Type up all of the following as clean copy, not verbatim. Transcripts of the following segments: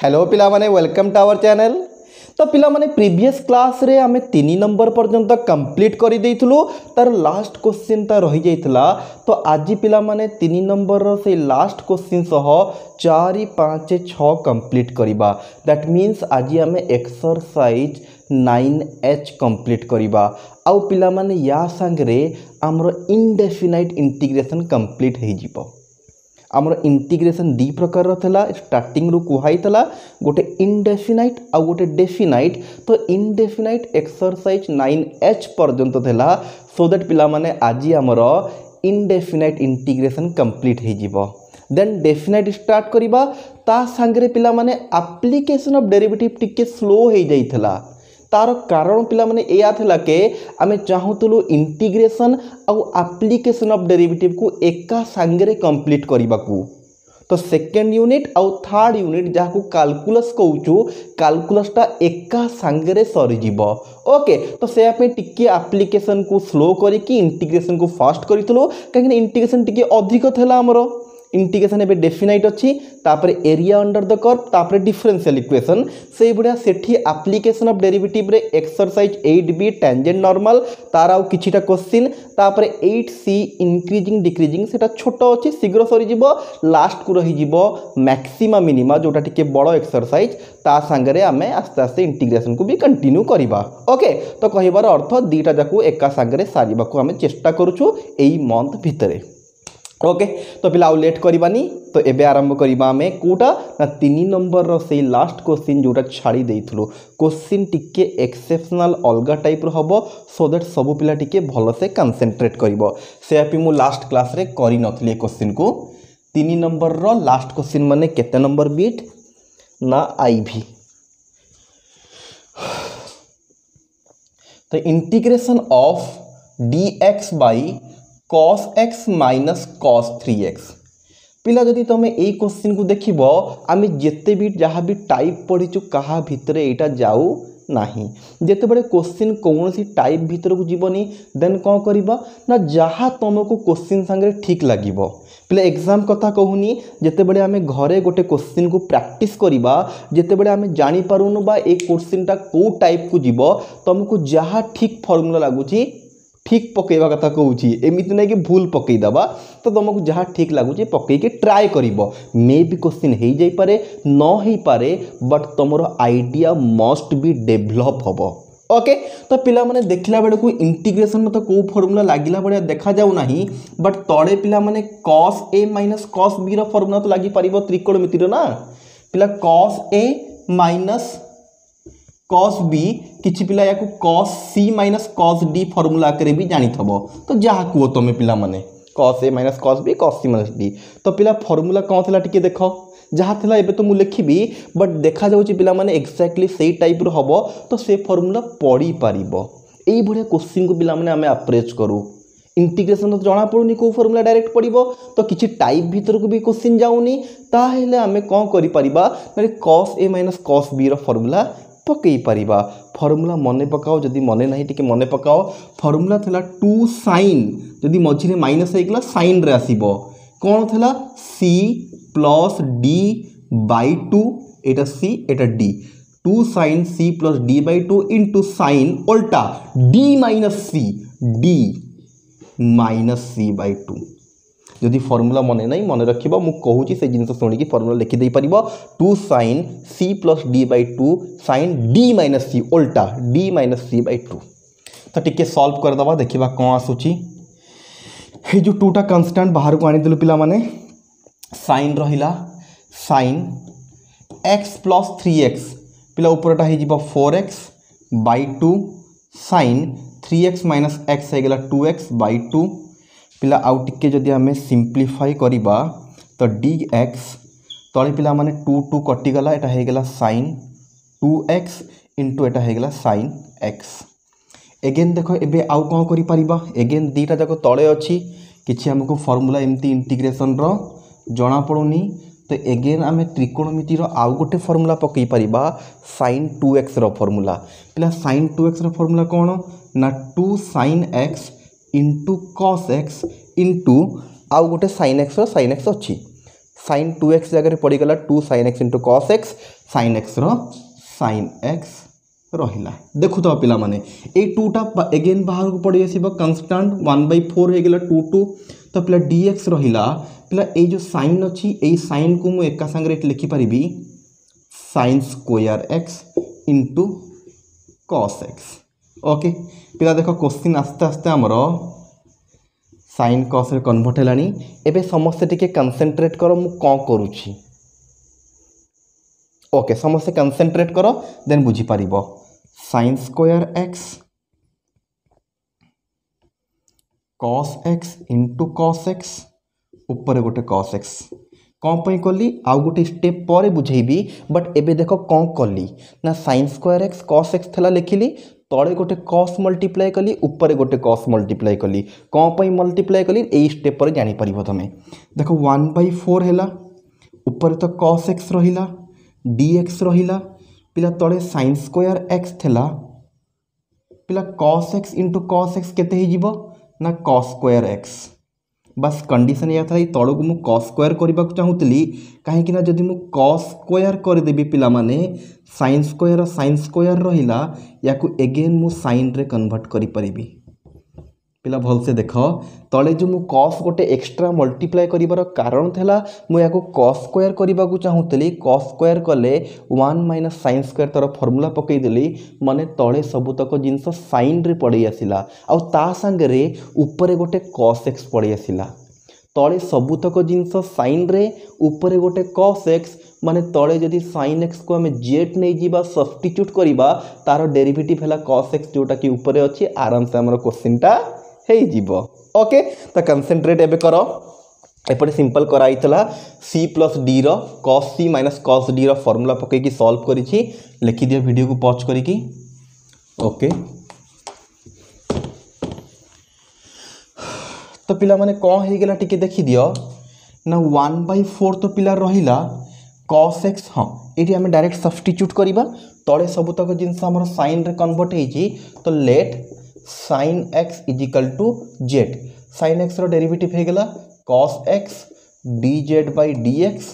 Hello पिला माने welcome to our channel. तो पिला माने प्रीवियस क्लास रे आमे 3 नंबर पर्यंत कंप्लीट करि देइथुलो तार लास्ट क्वेश्चन ता रहि जाइतला। तो आज पिला माने 3 नंबर रो से लास्ट क्वेश्चन सह 4 5 6 कंप्लीट करिबा। दैट मीन्स आज आमे एक्सरसाइज 9H कंप्लीट करिबा। आउ पिला माने या संगरे हमरो इनडेफिनाइट इंटीग्रेशन कंप्लीट हे जिवो। आमर इंटीग्रेशन दी प्रकार थला स्टार्टिंग रु कुहाई थला गोटे इनडेफिनाइट आ गोटे डेफिनाइट। तो इनडेफिनाइट एक्सरसाइज 9H पर्यंत थला। सो दैट पिला माने आज आमर इनडेफिनाइट इंटीग्रेशन कंप्लीट हे जिवो। देन डेफिनाइट स्टार्ट करिबा ता संगरे पिला माने एप्लीकेशन ऑफ डेरिवेटिव टिके स्लो हे जाइथला। तार कारण पिला माने एया थला के आमे चाहूतलु इंटीग्रेशन आउ एप्लीकेशन ऑफ डेरिवेटिव को एका संगरे कंप्लीट करिबा को। तो सेकेंड यूनिट आउ थर्ड यूनिट जहाँ को कैलकुलस कहूचु कैलकुलसटा एका संगरे सरी जीवो। ओके तो से पे टिके एप्लीकेशन को स्लो करी कि इंटीग्रेशन को फास्ट करितलो काहे इंटीग्रेशन टिके अधिक थला हमरो। इंटीग्रेशन एबे डेफिनाइट अच्छी तापर एरिया अंडर द कर्व तापर डिफरेंशियल इक्वेशन से बुढ़िया सेठी एप्लीकेशन ऑफ डेरिवेटिव रे एक्सरसाइज 8b टेंजेंट नॉर्मल तार आउ किछिटा क्वेश्चन तापर 8c इंक्रीजिंग डिक्रीजिंग सेटा छोट अच्छी शीघ्र सरी जीवो। लास्ट को रही जीवो मैक्सिमा मिनिमा जोटा टिके बड़ एक्सरसाइज ता संगरे आमे आस्ते आस्ते इंटीग्रेशन को भी कंटिन्यू करिबा। ओके तो कहिबार अर्थ दीटा जाकू एका संगरे सारिबा को आमे चेष्टा करूछु एई मंथ भितरे। ओके तो पिला आउ लेट करिबानी। तो एबे आरंभ करिबा आमे कोटा ना 3 नंबर रो से लास्ट क्वेश्चन जोटा छाड़ी देइथलो। क्वेश्चन टिके एक्सेप्शनल अलगा टाइप रो हबो सो दैट सब पिला टिके भलो से कंसंट्रेट करिवो। से आपि मु लास्ट क्लास रे करि नथली क्वेश्चन को। 3 नंबर रो लास्ट क्वेश्चन माने केते नंबर बिट ना आईवी। तो integration of dx by cos x minus cos 3x। पिला जदि तुम ए क्वेश्चन को देखिबो आमे जेते भी जहाँ भी टाइप पढ़ीचु कहा भितरे एटा जाऊ नाही। जेते बड़े क्वेश्चन कौन सी टाइप भीतर को जीवनी देन कौन करिबा ना जहाँ तुमको क्वेश्चन संगे ठीक लागिबो। पिला एग्जाम कथा कहूनी जेते बड़े आमे घरे गोटे क्वेश्चन को प्रैक्टिस करिबा जेते बड़े आमे जानि पारुनु बा ए क्वेश्चनटा को टाइप को जीवो तुमको जहाँ ठीक फॉर्मूला लागुची ठीक पकेवा कथा कहूची एमिति नहीं कि भूल पकई दबा। तो तुमको जहाँ ठीक लगुच पकई के ट्राए करिवो। मे भी क्वेश्चन हो जाई पारे न हो पारे बट तुमर आइडिया मस्ट बी डेभलप हबो। ओके तो पिला माने देखला बेले को इंटीग्रेशन तो को फॉर्मूला लागिला बड़े देखा जाऊ नाही बट तड़े पिला माने cos a minus cos b रो फॉर्मूला तो लागी पारिबो त्रिकोणमिति रो ना। पिला cos a minus cos b किछि पिला या को cos c minus cos d formula करे भी जानि थबो। तो जहाँ कुओ तुम पिला माने cos a minus cos b cos c minus d। तो पिला फॉर्मूला कौन थला टिके देखो जहाँ थला एबे तो मु लिखिबी बट देखा जाउची पिला माने एक्जेक्टली सेही टाइप रो हबो। तो से फॉर्मूला पढ़ी पारिबो। एई बढ़िया क्वेश्चन को पिला माने आमे अप्रोच करू। इंटीग्रेशन तो जाना पड़ुनी को फॉर्मूला डायरेक्ट पड़िबो तो किछि टाइप भीतर को भी क्वेश्चन जाउनी ताहेले आमे कोन करि परिबा माने cos a minus cos b रो फॉर्मूला पकई पारिबा। फॉर्मूला मने पकाओ जदि मने नहीं टिके मने पकाओ। फॉर्मूला थला 2 sin जदि मझिरे माइनस आइगला sin रे आसीबो कोन थला c plus d by 2 Etah c Etah d 2 sin c plus d by 2 into sin उल्टा d माइनस c बाय 2। जदि फॉर्मूला मने नहीं मने रखिबा मु कहूची से जिनस सुनी की फॉर्मूला लिखि देई परिबो 2 sin c plus d by 2 sin d minus c उल्टा d माइनस c बाय 2। तो टिके सॉल्व कर दबा देखिबा कोन आसुची। हे जो 2 टा कांस्टेंट बाहर को आनी दिलु पिला माने sin रहिला sin x प्लस 3x पिला ऊपरटा हे जिबा 4x by 2 sin 3x minus x हे गेला 2x बाय 2 पिला आउ टिके जदि आमे सिंप्लीफाई करिबा तो dx तळे पिला माने 2 2 कटि गला एटा हे गेला sin 2x इनटू एटा हे गेला sin x। एगेन देखो एबे आउ कोन करि परिबा एगेन दीटा जाको तळे अछि किछि हमको फार्मूला एमती इंटीग्रेशन रो जणा पडुनी। तो एगेन आमे त्रिकोणमिति रो आउ गोटे फार्मूला पकई परिबा sin 2x रो फार्मूला। पिला sin 2x रो फार्मूला कोन ना 2 sin x into cos x into आउ गोटे sin x अच्छी sin 2x जगह पड़गला 2 sin x into cos x sine x sine x रहिला देखु तो पिला माने ए 2टा एगेन बाहर को पड़ी आसीबो कांस्टेंट 1/4 हे गेला 2 2 तो पिला dx रहिला पिला ए जो साइन अछि ए साइन को मु एका संगे लिखि परिबी sin square x into cos x okay पिला देखो क्वेश्चन आस्ते आस्ते हमरो sin cos रे कन्वर्ट हेलानी एबे समस्त टिके कंसंट्रेट करो मु कोन करूची ओके समस्त कंसंट्रेट करो देन बुझी पारिबो sin square x cos x into cos x ऊपर गोटे cos x कौन पई कली आउ गोटे स्टेप पर बुझेबी बट एबे देखो कौन कली ना sin square x cos x थला लिखिली तळे गोटे cos मल्टीप्लाई कली ऊपर गोटे cos मल्टीप्लाई कली कौन पई मल्टीप्लाई कली एई स्टेप पर जानि परिबो तमे देखो 1/4 हैला ऊपर तो cos x रहिला dx रहिला पिला तळे sin स्क्वायर x थला पिला cos x into cos x केते ही जीवो ना cos स्क्वायर x बस कंडीशन या था तळକୁ मु cos स्क्वायर करबा को चाहूतली काहे कि ना जदी मु cos स्क्वायर कर देबी पिला माने sin स्क्वायर रहिला याकू अगेन मु sin रे कन्वर्ट करि परिबी पिला भल से देखो तळे जो मु cos गोटे एक्स्ट्रा मल्टीप्लाई करिवार कारण थला मु याकू cos स्क्वायर करबा को चाहूतली cos स्क्वायर कले 1 - sin स्क्वायर तर फार्मूला पकई देली माने तळे सबुतक जिंस sin रे पड़ी आसिला आ ता संगे रे ऊपर गोटे cos x पड़ी आसिला तळे सबुतक जिंस sin रे ऊपर गोटे cos x माने तळे जदी sin x को हमें z नै जीवा सब्स्टिट्यूट करिबा तार डेरिवेटिव हला cos x जोटा कि ऊपर अछि आराम से हमर क्वेश्चन टा हे जीवो ओके तो कंसंट्रेट एबे करो एपटे सिंपल कराइतला c + d रो cos c - cos d रो फार्मूला पके की सॉल्व करिछि लिखि दियो वीडियो को पॉज करी की ओके तो पिला माने कोन हे गेला टिके देखि दियो ना 1/4 तो पिला रहिला cos x हां एटी हमें डायरेक्ट सब्स्टिट्यूट करिबा तळे सबुतक जिंस हमर sin रे कन्वर्ट हेजी तो let sin x = z sin x रो डेरिवेटिव हे गेला cos x dz/dx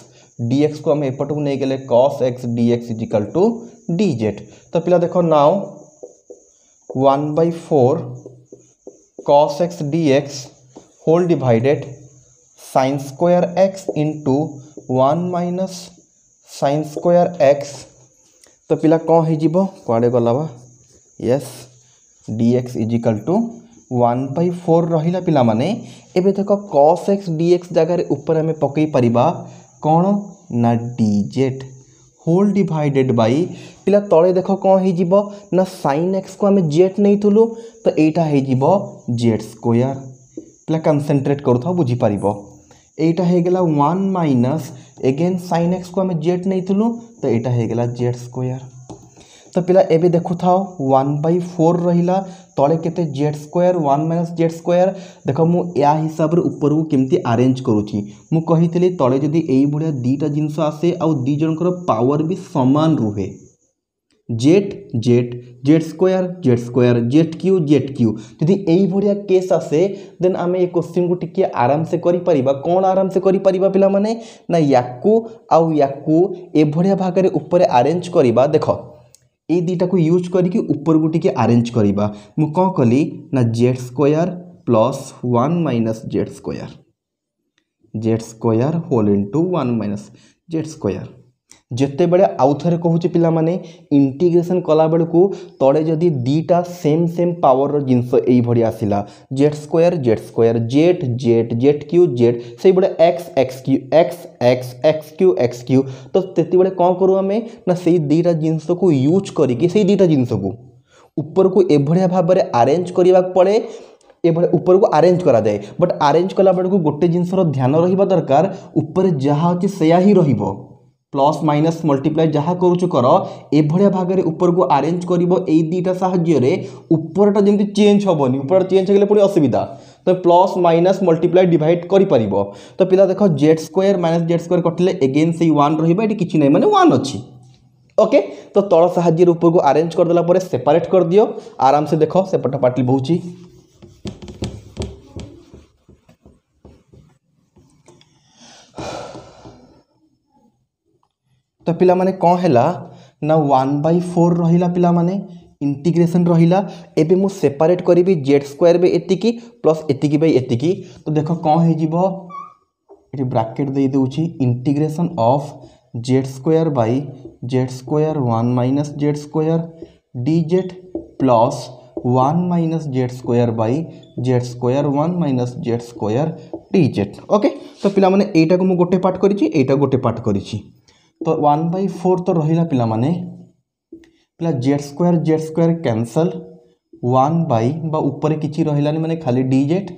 dx को हम एपटू नै गेले cos x dx = dz तो पिला देखो now 1/4 cos x dx whole divided sin square x into 1 - sin square x तो पिला कोन हे जीवो कोडे गलावा यस dx = 1/4 रहिला पिला माने एबे देखो cos x dx जगह रे ऊपर हमें पकई परिबा कोन ना dz होल डिवाइडेड बाय पिला तळे देखो कोन हे जीवो ना sin x को हमें z नै थुलु तो एटा हे जीवो z स्क्वायर पिला कंसंट्रेट करथो बुझी परिबो एटा हे गेला 1 - अगेन sin x को हमें z नै थुलु तो एटा हे गेला z स्क्वायर तो पिला एबे देखु थाओ 1/4 रहिला तळे केते z स्क्वायर 1 - z स्क्वायर देखो मु या हिसाब रे ऊपर को केमती अरेंज करूची मु कहितली तळे जदी एई बुढिया दीटा जिंस आसे आ दी जनकर पावर भी समान रुहे z स्क्वायर z क्यू जदी एई बुढिया केस आसे देन आमे ए क्वेश्चन को टिके आराम से करि परिबा कोन आराम से करि परिबा पिला माने ना याकू ए बुढिया भाग रे ऊपर अरेंज करिबा देखो ए दीटा को यूज करके ऊपर को टिके अरेंज करिबा मु कोन कली ना z square + 1 - z square whole into 1 - z square जेते बेले आउ थरे कहूची पिला माने इंटीग्रेशन कला बेल को तळे जदी दीटा सेम पावर रो जिंस एई भडी आसिला z स्क्वायर z सेई बडे x क्यू तो तेती बेले कोन करू हमें ना सेई दीटा जिंस को यूज करिके सेई दीटा जिंस को ऊपर को ए भडिया भाबरे अरेंज करिबा पड़े ए भले ऊपर को अरेंज करा जाए बट अरेंज कला बेल को गोटे जिंस रो ध्यान रहिबा दरकार ऊपर जहा अछि सेया ही रहिबो प्लस माइनस मल्टीप्लाई जहाँ करूछु कर ए भलिया भाग रे ऊपर को अरेंज करिवो ए दीटा साहाय्य रे ऊपरटा जेंति चेंज होबनी ऊपर चेंज हेले पुनी असुविधा तो प्लस माइनस मल्टीप्लाई डिवाइड करि परिबो तो पिला देखो z स्क्वायर - z स्क्वायर कटिले अगेन से 1 रहिबा एटी किछि नै माने 1 अछि ओके तो तळ साहाय्य रे ऊपर को अरेंज कर देला परे सेपरेट कर दियो आराम से देखो सेपटा पाटली बहुची तो पिला माने कौन हैला ना 1/4 रहिला पिला माने इंटीग्रेशन रहिला। एबे मु सेपरेट करी जेड स्क्वायर बे एतिकी प्लस एतिकी बाई एतिकी। तो देख कौन हो जीवो ये ब्रैकेट दे दूची integration of z square by z square 1 minus z square d z plus 1 minus z square by z square 1 minus z square d z. Okay तो पिला माने एटा को मु गोटे पार्ट करिछि एटा गोटे पार्ट करिछि। तो 1/4 तो रहिला पिला माने पिला जेड स्क्वायर कैंसल 1 बाई बा ऊपर किछि रहिलानी माने खाली d z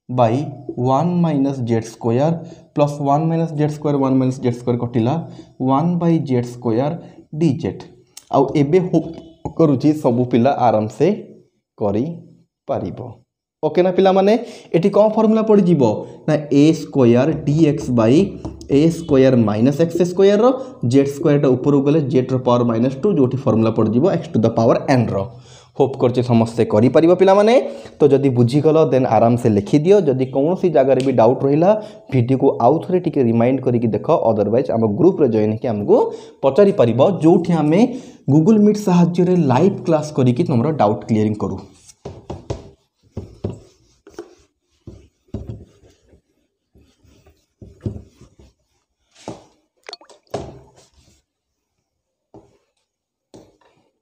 by 1 minus z square plus 1 minus z square 1 minus z square कटिला 1 by z square d z. आउ एबे करुछि सबु पिला आराम से करी पारिबो। ओके ना पिला माने एटी कौन फॉर्मूला पड़ जीवो ना a square d x by a square minus x square रो जेड स्क्वायर ऊपर गले जेड रो पावर -2 जो फॉर्मूला पड़ जीवो x to the power n रो। होप करछे समस्ते करि परिबो पिला माने। तो जदि बुझी गलो देन आराम से लिखि दियो। जदि कौन सी जगह रे भी डाउट रहिला वीडियो को आउ थरे टिके रिमाइंड करिकि देखो अदरवाइज हम ग्रुप रे जॉइन कि हमको पचारि परिबो जोठी हमें गूगल मीट सहाय्य रे लाइव क्लास करिकि तुमरो डाउट क्लियरिंग करू।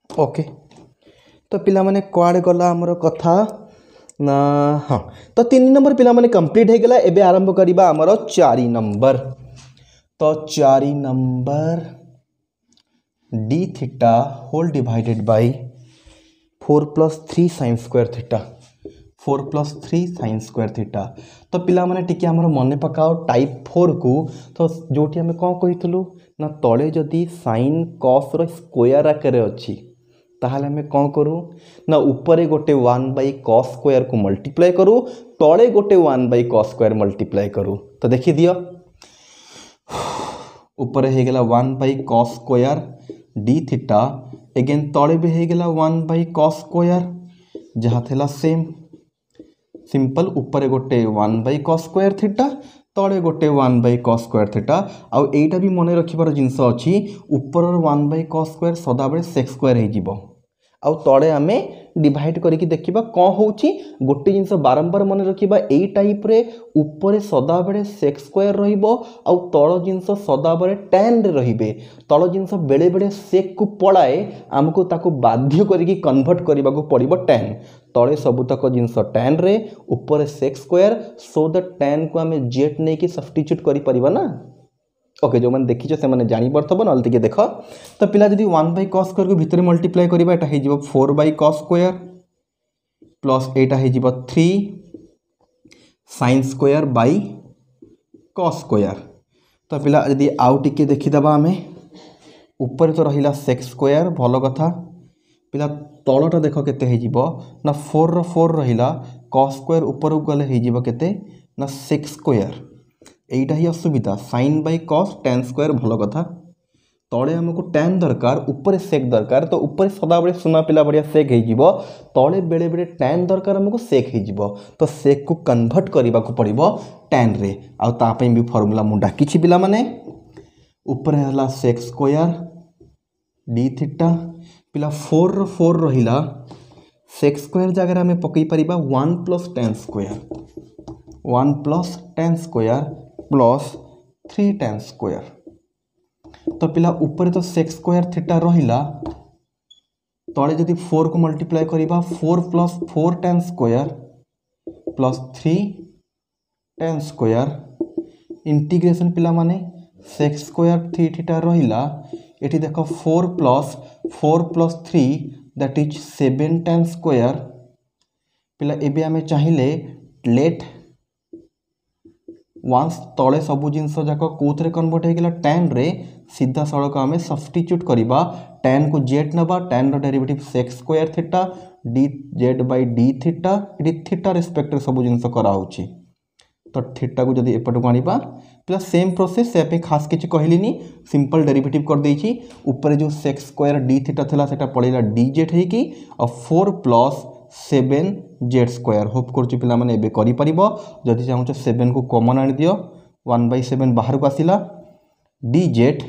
ओके तो पिला माने कुआडे गला हमरो कथा ना। हाँ तो 3 नंबर पिला माने कंप्लीट हो गला। एबे आरंभ करिबा हमरो 4 नंबर। तो 4 number d theta whole divided by 4 + 3 sin square theta 4 + 3 sin square theta. तो पिला माने टिके हमरो मने पकाओ टाइप 4 को। तो जोटी हमें कौन कहितलु ना तले जदि sin cos रो स्क्वायर आकर अछि ताहले हमें कौन करूँ ना ऊपर गोटे 1/cos स्क्वायर को मल्टीप्लाई करूँ तले गोटे 1/cos स्क्वायर मल्टीप्लाई करूँ। तो देखि दियो ऊपर हो गला 1/cos square d theta again तले भी हो गला 1/cos स्क्वायर जहाँ थेला सेम सिंपल ऊपर गोटे 1/cos स्क्वायर थीटा तले गोटे 1/cos स्क्वायर थीटा। आउ एटा भी मन रखिबार जिनस अछि ऊपर 1/cos स्क्वायर सदा बेले sec स्क्वायर हो जिवो आउ तले आमे डिवाइड करके देखिबा कौन होउची गोटे जिनस बारंबार मन रखिबा एई टाइप रे ऊपर सदा बेले sec स्क्वायर रहिबो आउ तळ जिनस सदा बेले tan रे रहिबे। तळ जिनस बेले बेले sec को पळाए हमको ताको बाध्य करके कन्वर्ट करबा को पड़िबो tan। तळे सबुतक जिनस tan रे ऊपर sec square so the tan को आमे जेट नै कि सब्स्टिट्यूट करि परिबा ना। ओके जो मैंने देखी से मैंने जानी पड़थबो नल टिके देख। तो पिला जदि 1/cos स्क्वायर को भितर मल्टीप्लाई करबा एटा हे जिवो 4/cos स्क्वायर प्लस एटा हे जिवो 3 sin square by cos square. तो पिला जदि आउ टिके देखि दबा हमें ऊपर तो रहिला sec स्क्वायर भलो कथा पिला तळटा देख केते हे जिवो ना 4 रो 4 रहिला cos स्क्वायर ऊपर गले हे जिवो केते ना sec स्क्वायर। एटा ही असुविधा sin/cos tan स्क्वायर भलो कथा तले हमको tan दरकार ऊपर sec दरकार। तो ऊपर सदा बेले सुना पिला बढ़िया sec हे जिवो तले बेले बेले tan दरकार हमको sec हे जिवो। तो sec को कन्वर्ट करबा को पड़िबो tan रे आ ता पई भी फार्मूला मु डाकी छी पिला माने ऊपर हला sec स्क्वायर d थीटा पिला 4 रो 4 रहिला sec स्क्वायर जगह हमें पकई परिबा 1 + tan square 1 + tan square plus 3 tan square. तो पिला ऊपर तो sec स्क्वायर थीटा रहिला तले जदि 4 को मल्टीप्लाई करिबा 4 + 4 tan square plus 3 tan square integration पिला माने sec स्क्वायर 3 थीटा रहिला एठी देखो 4 + 4 + 3 दैट इज 7 tan स्क्वायर। पिला एबे हमें चाहिए लेट वंस तले सबु जिनस जाक कोथरे कन्वर्ट हो गला tan रे सीधा सड़क आम सब्स्टिट्यूट करवा tan को जेड नवा tan रो derivative sec square theta d z by d theta ये थीटा रेस्पेक्ट सब जिनस कराऊँगी। तो थीटा को जदि एपटू आनिबा प्लस सेम प्रोसेस से खास किसी कहलिनी सिंपल डेरिवेटिव कर देछि ऊपर जो sec स्क्वायर डी थीटा थला सेटा पड़ेला डी जेड है कि 4 + 7 जेड स्क्वायर। होप कर पिला माने एबे करि परिबो जदि चाहूछ 7 को कॉमन आनि दियो 1/7 बाहर को आसिला डी जेड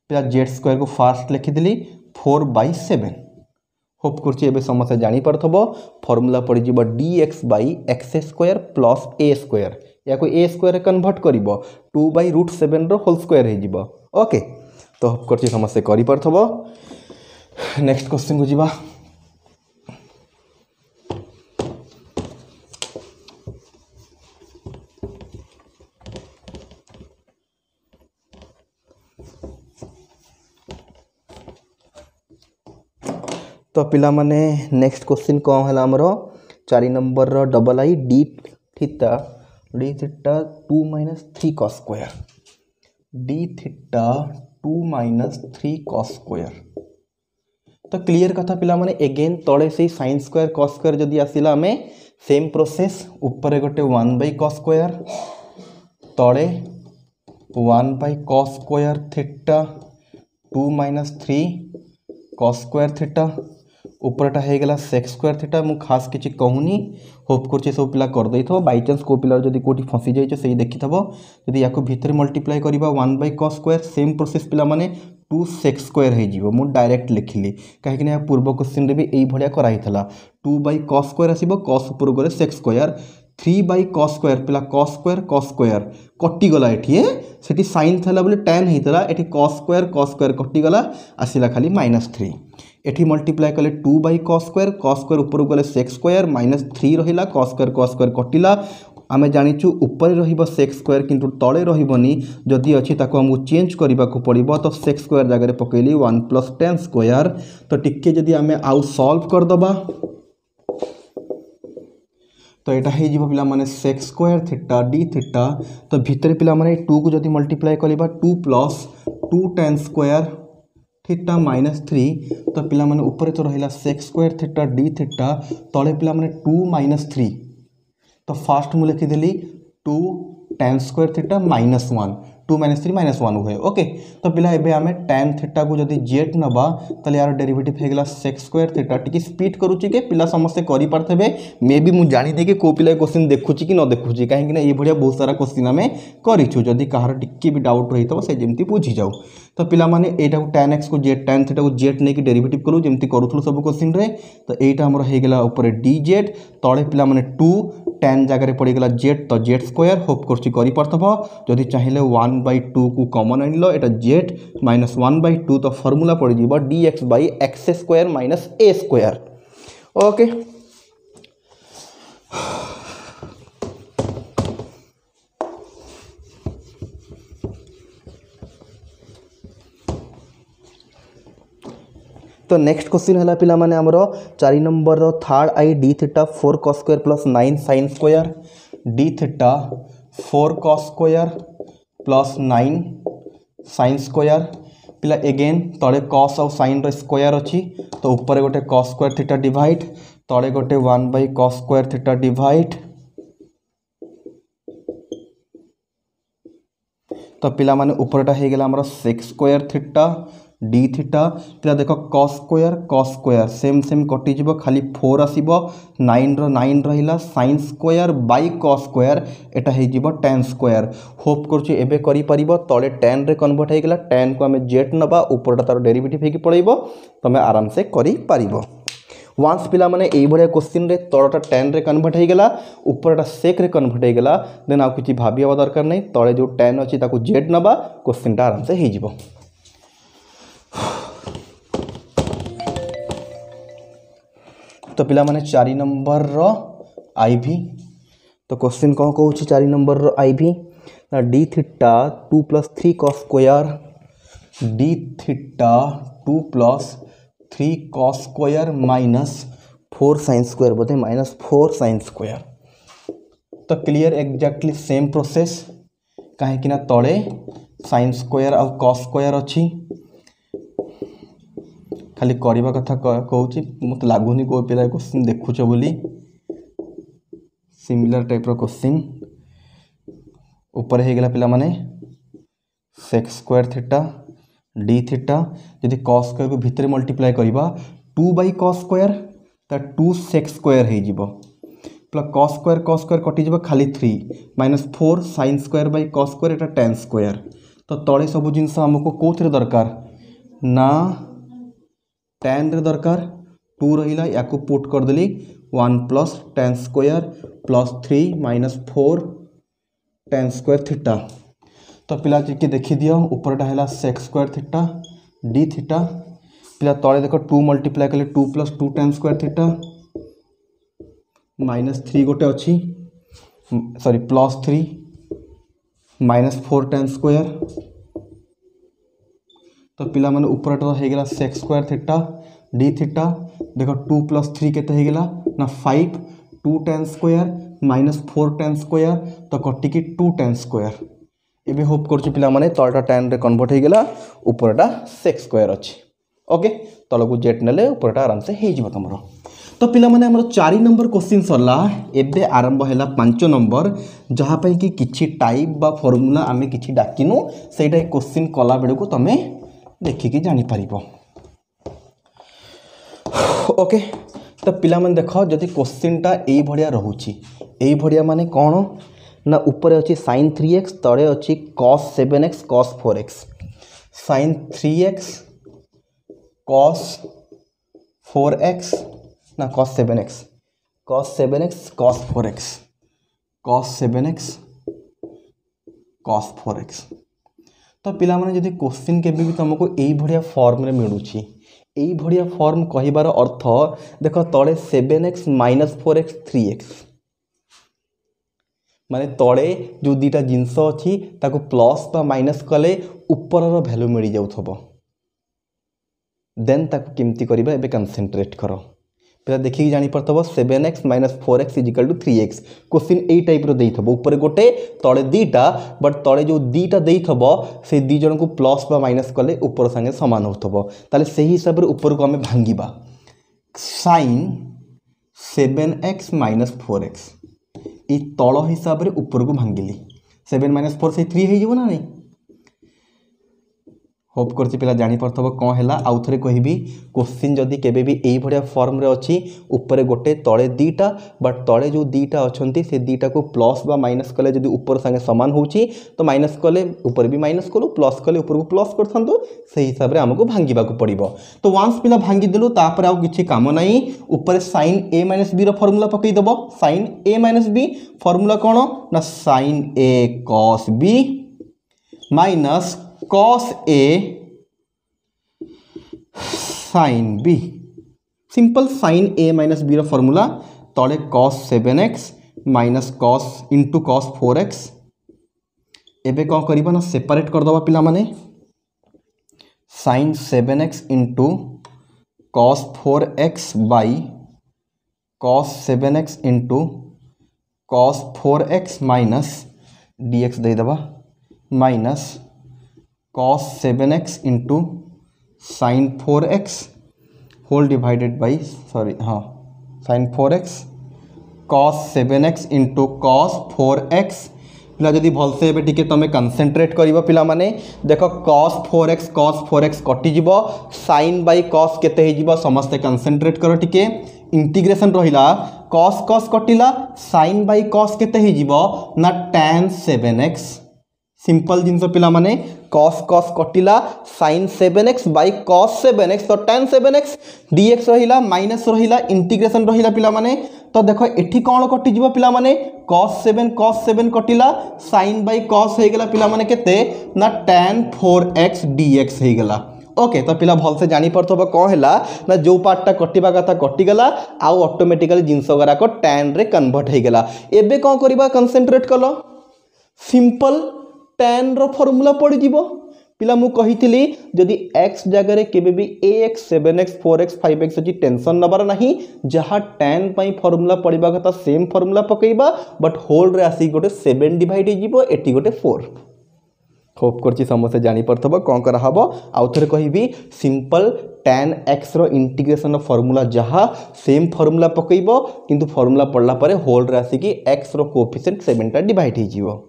पिला जेड स्क्वायर को फास्ट लिखिदेली 4/7 होप कर समस्त जापर फर्मूला पड़ जा dx by x square plus A square या ए स्क्वायर कन्वर्ट कर 2/√7 होल स्क्वायर हो ओके तो होप कर समस्ते कर नेक्स्ट क्वेश्चन को जीवा तो पिला माने नेक्स्ट क्वेश्चन कौन है आमर 4 number double I D theta 2 - 3 cos square d theta 2 - 3 cos square तो क्लियर कथा पिला माने एगेन तले से sin स्क्वायर cos स्क्वायर जदि आसिला आमे सेम प्रोसेस ऊपर गोटे 1/cos स्क्वायर तले 1/cos square theta 2 - 3 cos square theta ऊपरटा हो गला sec स्क्वायर थीटा मु खास किसी कहूनी होप कर सब पिला कर दे बाई चान्स को पिला जब कौटी फसी जाइए से देखी जदि या भितर मल्टीप्लाई करवा 1/cos स्क्वायर सेम प्रोसेस पिला माने 2 sec स्क्वायर हो डायरेक्ट लिखिली कहीं पूर्व क्वेश्चन भी यही कराई 2/cos स्क्वायर आसो cos ऊपर गले sec स्क्वायर 3/cos स्क्वायर पिला cos स्क्वायर कटिगला ये से साइन था बोले tan होता है cos स्क्वायर कटिगला आसला खाली -3 एठी मल्टीप्लाई कले 2/cos स्क्वायर ऊपर गले sec स्क्वायर -3 रहा cos स्क्वायर कटिला आम जाचु ऊपर rsec स्क्वायर किंतु तले रही जदि अच्छी आमको चेंज करने को पड़ो तो sec स्क्वायर जगह पकईली 1 + tan स्क्वायर तो टिके जदि आम आउ सॉल्व करदबा तो यहाँ हो पिला माने sec square theta D theta तो भितर पिला माने 2 को जदि मल्टीप्लाई करवा 2 + 2 tan स्क्वायर थीटा -3 तो पिला माने ऊपर तो रहा sec square theta D theta तले पिला माने 2 - 3 तो फास्ट मुझे लिखिदेली 2 tan स्क्वायर थीटा -1 2 - 3 -1 हुए ओके तो पिला एबे आमे tan थीटा को जदि जेट नबा तले यार डेरिवेटिव हो गला sec स्क्वायर थीटा टिके स्पीड करूची के पिला समस्ते करि पारथबे मे बी मु जानि दे के को पिला क्वेश्चन देखुची कि न देखुची काहे कि ना ए भडिया बहुत सारा क्वेश्चन आमे करिछु जदि कहार टिके भी डाउट रही तो से जेमती बुझी जाऊ तो पिला माने एटा को tan x को जेट tan थीटा को जेट नै कि डेरिवेटिव करू जेमती करूथलो सब क्वेश्चन रे तो एटा हमर हो गला ऊपर dz तळे पिला माने 2 tan जगह पड़गला जेट तो जेट स्क्वायर होप करि पारथबो जदि चाहिए 1/2 को कॉमन आनिल एटा जेट -1/2 तो फॉर्मूला पड़ जीवो dx by x square minus A square okay तो नेक्स्ट क्वेश्चन है पिला माने हमरो 4 number third I D theta 4 cos square plus 9 sin square d theta 4 cos square plus 9 sin square पिला एगेन तले cos और sin रो स्क्वायर अच्छी तो ऊपर गोटे cos स्क्वायर थीटा डिवाइड तले गोटे 1/cos स्क्वायर थीटा डिवाइड तो पिला माने ऊपरटा हो गला हमरो sec square theta D theta पिला देख cos स्क्वायर सेम सेम कटिଯିବ खाली 4 आसीबो 9 रो 9 रहिला sin square by cos square एटा हे जिवो tan स्क्वायर होप करछु एबे करि परिबो तळे tan रे कन्वर्ट हे गेला tan को हमें जेट नबा ऊपरटा तार डेरिवेटिव हे कि पळैबो तमे आराम से करि परिबो वंस पिला माने एई भडिया क्वेश्चन रे तळटा tan रे कन्वर्ट हे गेला ऊपरटा sec रे कन्वर्ट हे गेला देन आ किछि भाबिया दरकार नै तळे जो tan अछि ताको जेट नबा क्वेश्चनटा आराम से हे जिवो तो पिला माने 4 नंबर रो आईवी तो क्वेश्चन कौन कहूँ 4 नंबर रो IV d theta 2 + 3 cos square d theta 2 + 3 cos square -4 sin square बोलते -4 sin स्क्वायर तो क्लियर एग्जैक्टली सेम प्रोसेस कहीं तले sin स्क्वायर और cos स्क्वायर अच्छी खाली करवा कथा कहूँ मत लगुनि को पिला क्वेश्चन देखुच बोली सिमिलर टाइप रो क्वेश्चन ऊपर हो गला पिला माने sec square theta D theta यदि cos स्क्वायर को भितर मल्टीप्लाई करवा 2/cos स्क्वायर तो 2 sec स्क्वायर हो जिवो प्लस cos स्क्वायर कटि जिवो खाली 3 -4 sin square by cos square Etah tan square तो तले सब जिनस आमको कौन दरकार ना tan रे दरकार 2 रहा या पुट करदेली 1 + tan square plus 3 - 4 tan square theta. तो पिला जी देखी दियो ऊपरटा है sec square theta d theta पिला तले देख 2 मल्टीप्लाई कले 2 + 2 tan स्क्वायर थीटा -3 गोटे अच्छी सॉरी +3 -4 tan स्क्वायर। तो पिला माने ऊपरटा हो गला sec square theta d theta देख 2 + 3 केते हो गला ना 5 2 tan स्क्वायर -4 tan स्क्वायर तो कटिकी 2 tan स्क्वायर। एबे होप करछु पिला माने तलटा tan रे कन्वर्ट हो गला ऊपरटा sec स्क्वायर अछि। ओके तलको जेट नेले ऊपरटा आराम से हे जिवो तमरो। तो पिला माने हमर 4 नंबर क्वेश्चन सरला एबे आरंभ हैला 5 नंबर जहा पई कि किछि टाइप बा फार्मूला आमे किछि डाकिनु सेटा क्वेश्चन कला बेडे को तमे देखि कि जानि परिबो। ओके तो पिला माने देखो जदि क्वेश्चन टा एई भडिया रहूची एई भडिया माने कोन ना ऊपर अछि sin 3x तळे अछि cos 7x cos 4x sin 3x cos 4x ना cos 7x cos 7x cos 4x cos 7x cos 4x। तो पिला माने जदि क्वेश्चन के भी तुमको एई भडिया फॉर्म रे मिलुची एई भडिया फॉर्म कहिबार अर्थ देखो तळे 7x - 4x 3x माने तळे जो दीटा जिंस अछि ताको प्लस बा माइनस कले ऊपर रो वैल्यू मिल जाउथबो देन ताको केमती करिबा एबे कंसंट्रेट करो पिला देखि जानि परतबो 7x - 4x = 3x क्वेश्चन एई टाइप रो देइथबो ऊपर गोटे तळे दीटा बट तळे जो दीटा देइथबो से दी जन को प्लस बा माइनस कले ऊपर संगे समान होथबो ताले सही हिसाब रे ऊपर को हमें भांगीबा sin 7x - 4x ई तळ हिसाब रे ऊपर को भांगिली 7 - 4 से 3 हे जिवो ना नहीं। होप करछि पिला जानि परथबो कोन हैला आउ थरे कहिबी क्वेश्चन जदी केबे भी एई भडिया फॉर्म रे अछि ऊपर गोटे तळे दीटा बट तळे जो दीटा अछंती से दीटा को प्लस बा माइनस कले जदी ऊपर संगे समान होउची तो माइनस कले ऊपर भी माइनस करू प्लस कले ऊपर को प्लस करथंतु सही हिसाब रे हमको भांगीबा को पड़िबो। तो वंस पिला भांगी देलु तापर आउ किछि काम नाही ऊपर sin a - b रो फार्मूला पकई दबो sin a - b फार्मूला कोन ना sin a cos b minus cos a sin b simple sin a - b रो फार्मूला तळे cos 7x - cos into cos 4x एबे कोन करबा ना सेपरेट कर दबा पिला माने sin 7x into cos 4x by cos 7x into cos 4x minus dx दे दबा minus cos 7x into sin 4x whole divided by sorry हाँ sin 4x cos 7x into cos 4x पिला जदि भलसे एबे टिके तमे कंसंट्रेट करिवो पिला माने देखो cos 4x कटि जिवो sin बाई cos केते हे जिवो समस्त कंसंट्रेट करो टिके इंटीग्रेशन रहिला cos cos कटिला sin by cos केते हे जिवो ना tan 7x सिंपल जिनस पिला माने cos cos कटिला sin 7x by cos 7x तो tan 7x dx रहिला माइनस रहिला इंटीग्रेशन रहिला पिला माने तो देखो एठी कोन कटि जिवो पिला माने cos 7 कटिला sin बाई cos हे गेला पिला माने केते ना tan 4x dx हे गेला। ओके तो पिला भल से जानि परथबो कोन हैला ना जो पार्टटा कटिबा कथा कटि गेला आ ऑटोमेटिकली जिंस वगैरह को tan रे कन्वर्ट हे गेला। एबे कोन करिबा कंसंट्रेट कलो सिंपल tan रो फार्मूला पड़ जिवो पिला मु कहितली जदि x जगह रे केबे भी ax 7x 4x 5x अछि टेंशन नबर नाही जहा tan पई फार्मूला पड़िबा कथा सेम फार्मूला पकेइबा बट होल रे आसी गोटे 7 डिवाइड जिवो एटी गोटे 4 होप करछि समस्या जानि परथबो कोन करा हबो आउ थरे कहिबी सिंपल tan x रो इंटीग्रेशन रो फार्मूला जहा सेम फार्मूला पकेइबो किंतु फार्मूला पड़ला परे होल रे आसी कि x रो कोएफिशिएंट 7 टा डिवाइड हे जिवो।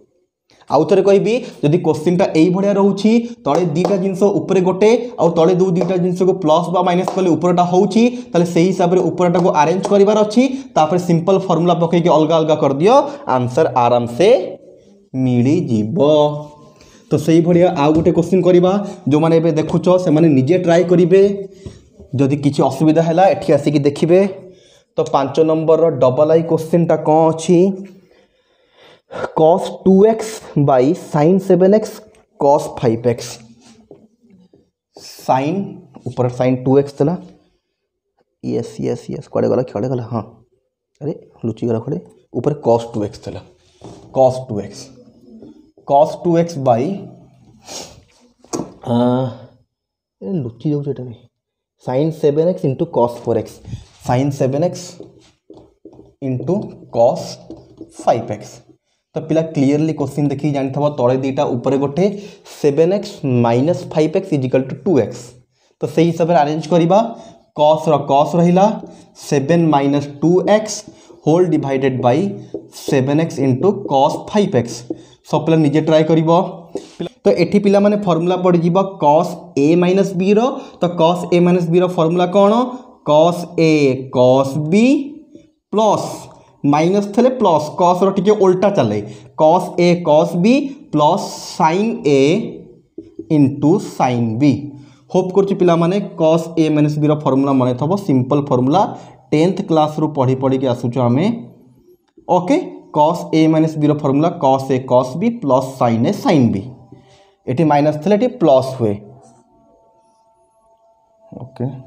आउ थरे कहिबी जदि क्वेश्चन टा एई भडिया रहउची तळे दीटा जिंस ऊपर गोटे आ तळे दो दीटा जिंस को प्लस बा माइनस कले ऊपरटा होउची तले सही हिसाब रे ऊपरटा को अरेंज करिवार अछि तापर सिंपल फार्मूला पके के अलगा अलगा कर दियो आंसर आराम से मिली जीवो। तो सही भाया आउ गोटे क्वेश्चन करवा जो मैंने एबे देखुच से माने निजे ट्राए करेंगे जदि किसी असुविधा है एठी आसिक देखिए। तो 5 नंबर डबल आई क्वेश्चन टा कौन अच्छी cos 2x by sin 7x cos 5x sin ऊपर sin 2x थला यस यस यस कड़े गला हाँ अरे लुचि गला खड़े ऊपर cos 2x थला cos 2x बाई लुचि जाऊँ एटा sin 7x into cos 4x sin 7x into cos 5x। तो पिला क्लीयरली क्वेश्चन देखिए जानी था तले दीटा ऊपर गोटे 7x minus 5x is equal to 2x। तो सही हिसाब से अरेंज करवा cos cos रहा 7 minus 2x whole divided by 7x into cos 5x। सब पिला निजे ट्राए कर। तो एठी पिला माने फॉर्मूला पड़ जीवा cos a माइनस b रो। तो cos a माइनस b रो फॉर्मूला कौन cos a cos b plus minus थे प्लस cos रो टिके उल्टा चले cos a cos b plus sin a into sin b। Hope कर पिला माने cos a माइनस b रो फॉर्मूला मन थबो सिंपल फॉर्मूला 10th क्लास रू पढ़ी पढ़ी के आसुचो आमे। Okay cos a minus b रो formula cos a cos b plus sin a sin b एटी माइनस थे एटी प्लस हुए। ओके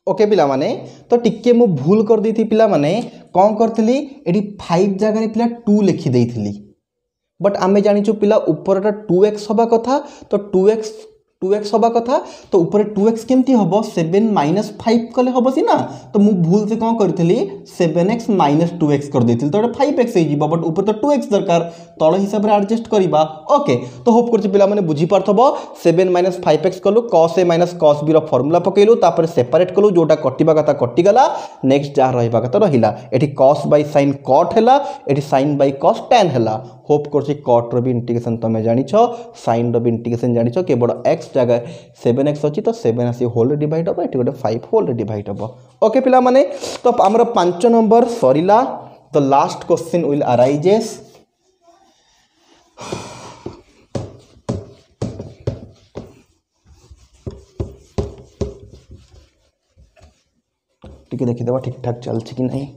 ओके पिला माने तो टिके मु भूल कर दी थी पिला माने कौन करथली एडी 5 जगह पिला 2 लिखि देइथली बट आमे जानिचु पिला ऊपरटा 2x होबा कथा तो 2x होबा कथा तो ऊपर 2x केमती होबो 7 माइनस 5 कले होबो सी ना तो मु भूल से कौन करथली 7x माइनस 2x कर देथिल तो 5x हे जीबो बट ऊपर तो 2x दरकार तळ हिसाब रे एडजस्ट करबा। ओके तो होप करछि पिला माने बुझी पारथबो 7 माइनस 5x कलु cos a minus cos b रो फार्मूला पकेलु तापर सेपरेट कलु जोटा कटिबा कथा कटि गला नेक्स्ट जा रहबा कथा रहिला एठी cos बाय sin cot हैला एठी sin बाय cos tan हैला। होप करछि cot रो भी इंटीग्रेशन तमे जानि छ sin रो भी इंटीग्रेशन जानि छ केवल x जगह 7x अछि तो 7 आसी होल डिवाइड हो एठी गोटे 5 होल डिवाइड हो। ओके पिला माने तो हमर 5 number Sarila the last question will arises टिके देखि देबा ठीक ठाक चल छी कि नहीं।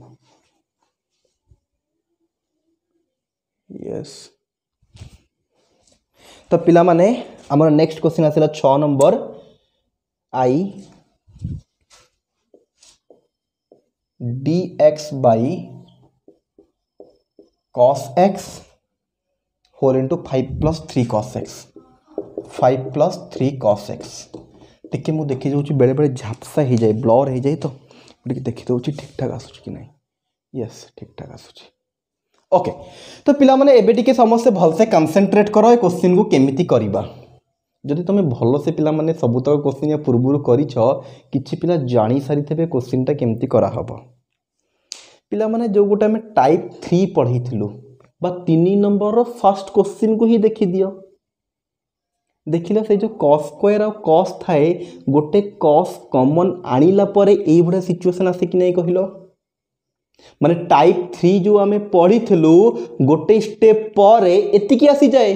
यस तो पिला माने हमर नेक्स्ट क्वेश्चन आसेला 6 number I dx by cos x whole into 5 + 3 cos x 5 + 3 cos x टिके मु देखि जाऊँ बेले बेले झापसा हो जाए ब्लर हो जाए तो देखी दूँ ठीक ठाक आसूँ कि नहीं यस ठीक ठाक आसूँ ओके तो पिला माने एबे टिके समस्ते भलसे कनसेंट्रेट करो ए क्वेश्चन को केमिति करबा जदि तुम भल से पिला माने सबुतक क्वेश्चन या पूर्व करिछ किछि पिला जानि सारी थेबे क्वेश्चन टा केमिति करा हबो पिला माने जो गोटे हम टाइप 3 पढ़ी थिलु बा 3 नंबर रो फर्स्ट क्वेश्चन को ही देखि दियो देखिला से जो cos स्क्वायर और cos थाए गोटे cos कॉमन आनिला परे एई भडा सिचुएशन आसे कि नै कहिलो माने टाइप 3 जो आमे पढ़ी थिलु गोटे स्टेप परे एतिकी आसी जाए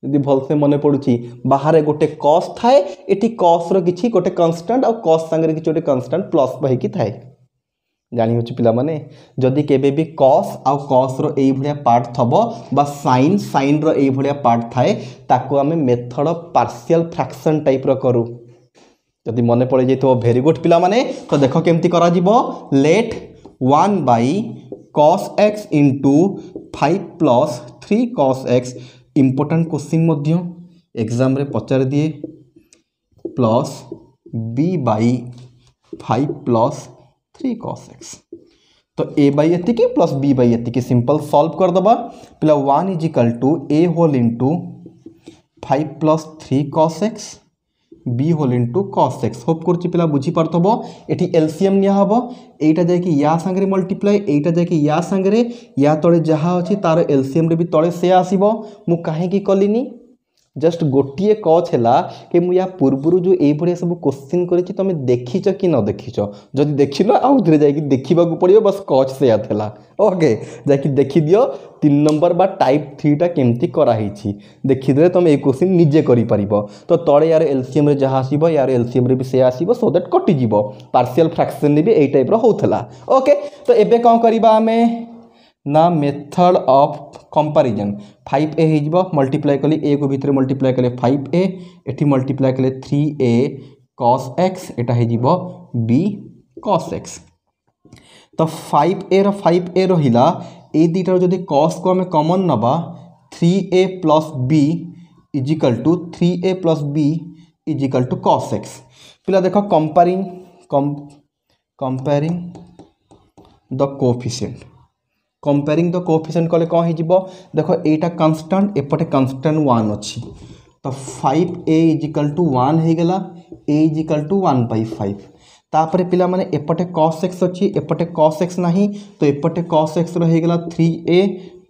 यदि भल से मन पड़ुची बाहर गोटे cos थाए एटी cos रो किछि गोटे कांस्टेंट और cos संगे किछि गोटे कांस्टेंट प्लस बहिकी थाए जानि होछि पिला माने जदि केबे भी cos और cos रो एई भडिया पार्ट थबो बा sin रो एई भडिया पार्ट थाए ताको हमें method of partial fraction type रो करू जदि मन पड़े जैतो वेरी गुड पिला माने तो देखो केमती करा जिवो let 1 by cos x into 5 + 3 cos x important question मध्य एग्जाम रे पचार दिए plus b by 5 + 3 cos x तो a बाई एतिकी प्लस b बाई एतिकी सिंपल सॉल्व कर दबा पिला 1 = a whole into 5 + 3 cos x b whole into cos x hope करछि पिला बुझी पारथबो एठी एलसीएम निया हबो एटा जाय कि या संगे मल्टीप्लाई एटा जाय कि या संगे या तळे जहा अछि तार एलसीएम रे भी तळे से आसीबो मु काहे की कलिनी जस्ट गोटिए कच है कि मुझे पूर्व जो ये सब क्वेश्चन करी तुम देखीच कि न देखीच जदि देख लो आउ थे जा देखा पड़ो बस कच से था ओके जाकि देखी दियो 3 नंबर बा टाइप 3 टा केमती कराई देखीदे तुम ये क्वेश्चन निजे कर तो तले यार एलसीएम जहाँ आसो यार एलसीएम भी से आसो सो दैट कटिज पार्शियल फ्रैक्शन भी यही टाइप होता ओके तो एबे कौन करवा आम ना मेथड ऑफ कंपैरिजन 5a हो मल्टीप्लाई कले ए को भीतर मल्टीप्लाई कले 5a एठी मल्टीप्लाई कले 3a cos x एटा हो b cos x तो 5a रो 5a रहिला ए दीटार जदि cos को हमें कॉमन नबा 3a + b = 3a + b = cos x पिला देखो comparing the coefficient comparing the coefficient कले कौन हो देखो एटा कांस्टेंट एपटे कांस्टेंट 1 अच्छी तो 5a = 1 हो गला a = 1/5 तापर पिला माने एपटे cos x अच्छी एपटे cos x नहीं तो एपटे cos x हो गला 3a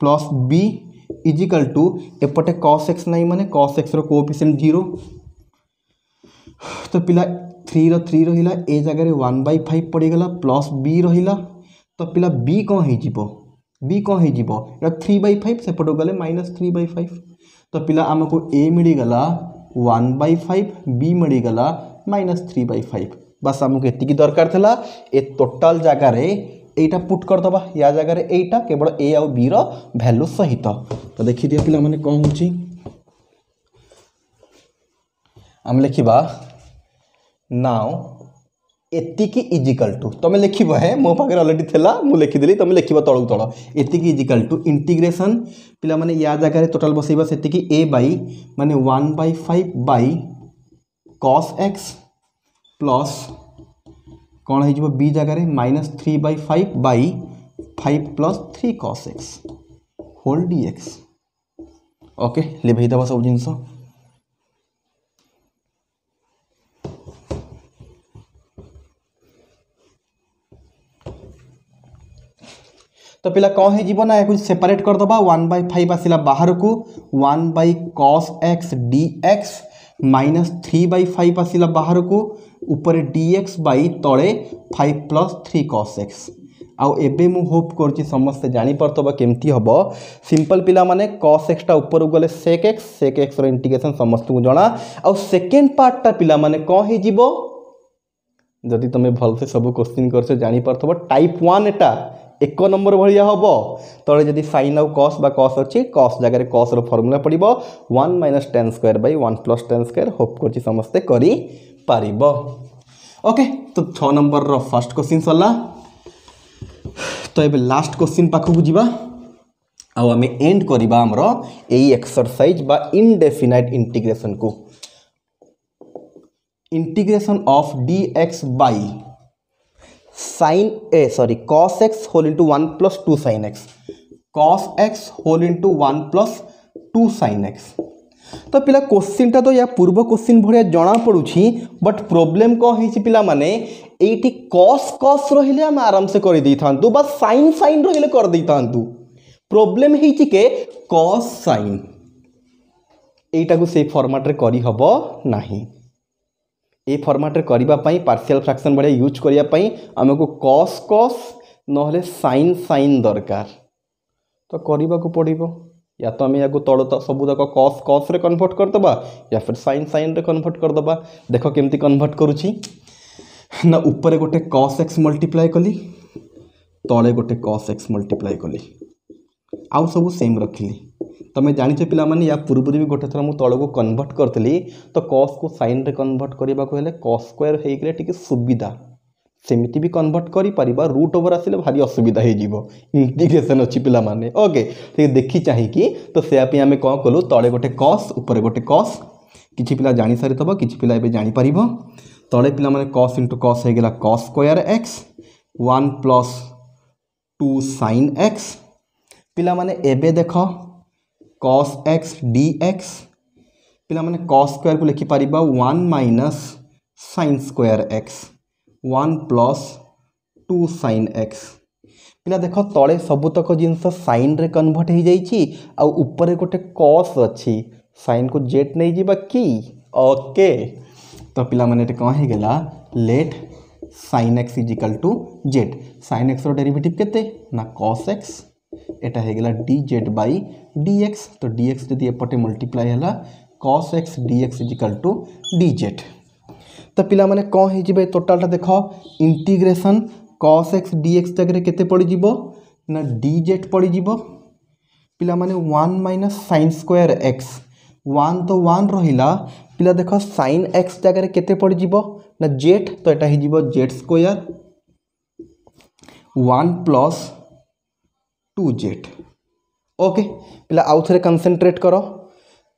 + b = एपटे cos x नहीं माने cos x रो कोएफिशिएंट 0 तो पिला 3 रो 3 रहिला ए जगह 1/5 पड़ीगला प्लस b रहिला तो पिला b कौन हो बी कौन हो 3/5 सेपट गले -3/5 तो पिला आमको ए मिलगला 1/5 बी मिलगला -3/5 बस आमको एतिकी दरकार थला ए टोटल जगह रे एटा पुट कर दबा या जगह रे एटा केवल ए और बी रो वैल्यू सहित तो देखि दिया पिला माने कौन होची हम लिखिबा नाउ एतिकी इजिकल टू तुम लिख मो पाखे अलरेडी थेला मु लिखिदेली तुम लिख तलू तल एतिकी इजिकल टू इंटीग्रेशन पिला माने या जगह टोटल बसैबा सेतिकी a बाई माने 1/5 बाई cos x प्लस कौन हो b जगह -3/5 by 5 + 3 cos x whole dx okay लिभेदबा सब जिनस तो पिला कौन हो ना कुछ सेपरेट कर दबा 1/5 आसला बाहर को 1/cos x dx -3/5 आसला बाहर को ऊपर dx बाई तले 5 + 3 cos x आउ एबे मु होप करछि समस्त जानि परतबा केमती हबो सिंपल पिला माने cos x टा ऊपर गले sec x रो इंटीग्रेशन समस्त को जणा आउ सेकंड पार्ट टा पिला माने कौन हो जिवो जदि तुम भल से सब क्वेश्चन करछ जानि परतबा टाइप 1 एटा 1 नंबर भाया हम तले जदि sin आउ cos बा cos अच्छी cos जगह cos रो फॉर्मूला पड़ो 1 - tan square by 1 + tan square hope कर समस्ते करि पारिबो ओके तो 6 नंबर रो फर्स्ट क्वेश्चन सरला। तो ये लास्ट क्वेश्चन पाखक जीवा आउ आम एंड करवा आमर यही एक्सरसाइज बा इनडेफिनाइट इंटीग्रेशन को integration of dx by cos x whole into 1 plus 2 sin x cos x whole into 1 plus 2 sin x। तो पिला क्वेश्चन टा तो या पूर्व क्वेश्चन भाया जना पड़ुछि बट प्रॉब्लम कौन है पिला माने एटी cos cos रहिले हम आराम से कर दी थांतु बा sin sin रहिले कर दी थांतु प्रॉब्लम है के cos sin एटा को से फॉर्मेट रे करी हबो नाही ए फॉर्मेट रे करिबा पई पार्शियल फ्रैक्शन बड़े यूज करिया पई हमको cos cos नहले sin sin दरकार तो करिबा को पड़िबो या तो हमें याको तड़ तो सब तक cos cos रे कन्वर्ट कर दबा या फिर sin sin रे कन्वर्ट कर दबा। देखो केमती कन्वर्ट करूची ना ऊपर गोटे cos x मल्टीप्लाई कली तले गोटे cos x मल्टीप्लाई कली आउ सब सेम रखली तमें जानिछ पिला माने या पूर्व भी गोटे थर मु तल को कन्वर्ट करतली तो cos को sin रे कन्वर्ट करबा को हेले cos स्क्वायर हे गेले टिके सुविधा सेमिति भी कन्वर्ट करि परिबा रूट ओवर आसिले भारी असुविधा हे जीवो इंटीग्रेशन अछि पिला माने ओके ते देखि चाहि कि तो से आपे हमें कोन कलु तले गोटे cos ऊपर गोटे cos किछि पिला जानि सारि तबो किछि पिला एबे जानि परिबो तले पिला माने cos * cos हे गेला cos square x 1 plus 2 sin x पिला माने एबे देखो cos x dx पिला माने cos स्क्वायर को लिखि परिबा 1 minus sin square x 1 plus 2 sin x पिला देखो तले सबुतक जिनस sin रे कन्वर्ट हो जाइछि आ ऊपर गोटे cos अछि sin को z नै जिबा की ओके तो पिला माने एटे कौन हे गेला let sin x = z sin x रो डेरिवेटिव केते ना cos x एटा हे गेला dz बाई dx तो dx जदि एपटे मल्टीप्लाई हैला cos x dx = dz तो पिला माने कौन हे जिबे टोटल टा देखो इंटीग्रेशन cos x dx जगह केते पड़ी जिवो ना dz पड़ी जिवो पिला माने 1 माइनस sin स्क्वायर x 1 तो 1 रहिला पिला देखो sin x जगह केते पड़ी जिवो ना z तो एटा हे जिवो z square 1 plus 2z okay पिला आउ थरे कंसंट्रेट करो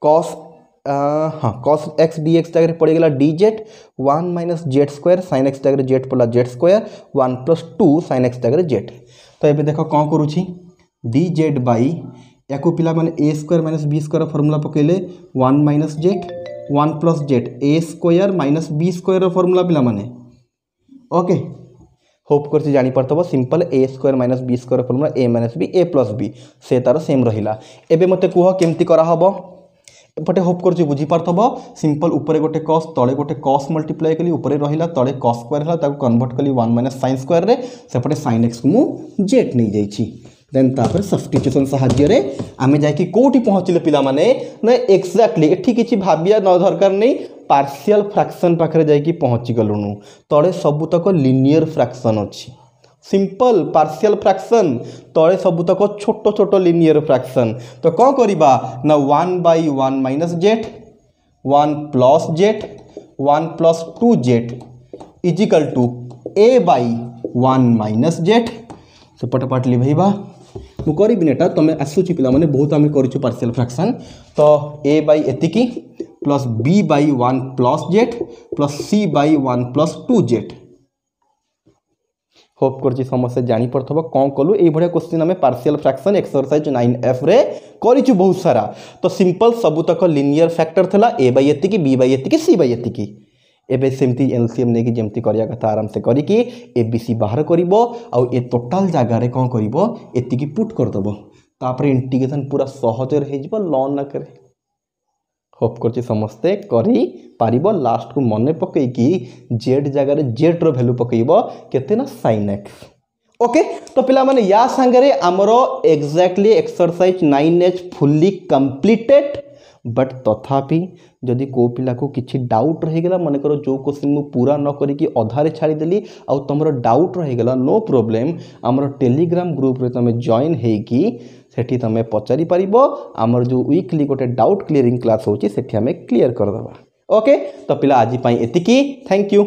cos cos x dx जगह पड़ गला dz 1 minus z square sin x जगह z पड़ा z square 1 plus 2 sin x जगह z तो ये देखो कौन करूची dz बाई याको पिला माने a square minus b square formula पकेले 1 minus z 1 plus z a square minus b square formula पिला माने ओके होप कर जानी पारतबो simple a square minus b square formula a minus b a plus b से तार same रहिला एबे मते कुह केमती करा हबो एपटे होप कर बुझी पारतबो सिंपल ऊपर गोटे cos तळे गोटे cos मल्टीप्लाई कली ऊपर रहिला तळे cos स्क्वायर हला ताको कन्वर्ट कली 1 माइनस sin स्क्वायर रे सेपटे sin x को मु z नै जाईची देन तापर सब्स्टिट्यूशन सहाय्य रे आमे जाय कि कोठी पहुंचले पिला माने न एक्जेक्टली एठी किछि भाबिया न दरकार नै पार्शियल फ्रैक्शन पाखरे जाय कि पहुंची गलुनु तळे सबुतक लिनियर फ्रैक्शन अछि सिंपल पार्शियल फ्रैक्शन तळे सबुतक छोटो छोटो लिनियर फ्रैक्शन तो कौन करिबा ना 1/1 minus z 1 plus z 1 plus 2z = a/1 minus z से पटपट लिभैबा मु करिबिन एटा तमे आसुची पिला माने बहुत आमे करिछु पार्शियल फ्रैक्शन तो a/ एतिकी plus b/1 plus z plus c/1 plus 2z hope करछि समस्या जानी पड़थबो कौन कलु ए भडिया क्वेश्चन हमें पार्शियल फ्रैक्शन एक्सरसाइज 9f रे करिछु बहुत सारा तो सिंपल सबुतक लिनियर फैक्टर थला a/ एतिकी b/ एतिकी c/ एतिकी एबे सेमती एलसीएम ने कि जेमती करिया कथा आराम से करी कि एबीसी बाहर करिवो आ ए टोटल जगह रे कोन करिवो एतिकी पुट कर दबो तापर इंटीग्रेशन पूरा सहज रे हेजिवो लॉन न करे होप करछि समस्ते करी पारिबो लास्ट को मने पकई कि z जगह रे z रो वैल्यू पकईबो केते ना sin x ओके तो पिला माने या संगरे हमरो exactly exercise 9h fully completed but तथापि जदि को पिला को किछि डाउट रहि गेला माने करो जो क्वेश्चन मु पूरा न करी कि अधारे छाड़ी देली आ तमरो डाउट रहि गेला नो प्रॉब्लम हमरो टेलीग्राम ग्रुप रे तमे जॉइन हे कि सेठी तमे पचारि परिबो हमर जो वीकली गोटे डाउट क्लियरिंग क्लास होची सेठी हमें क्लियर कर दबा ओके तो पिला आज पई एतिकी थैंक यू।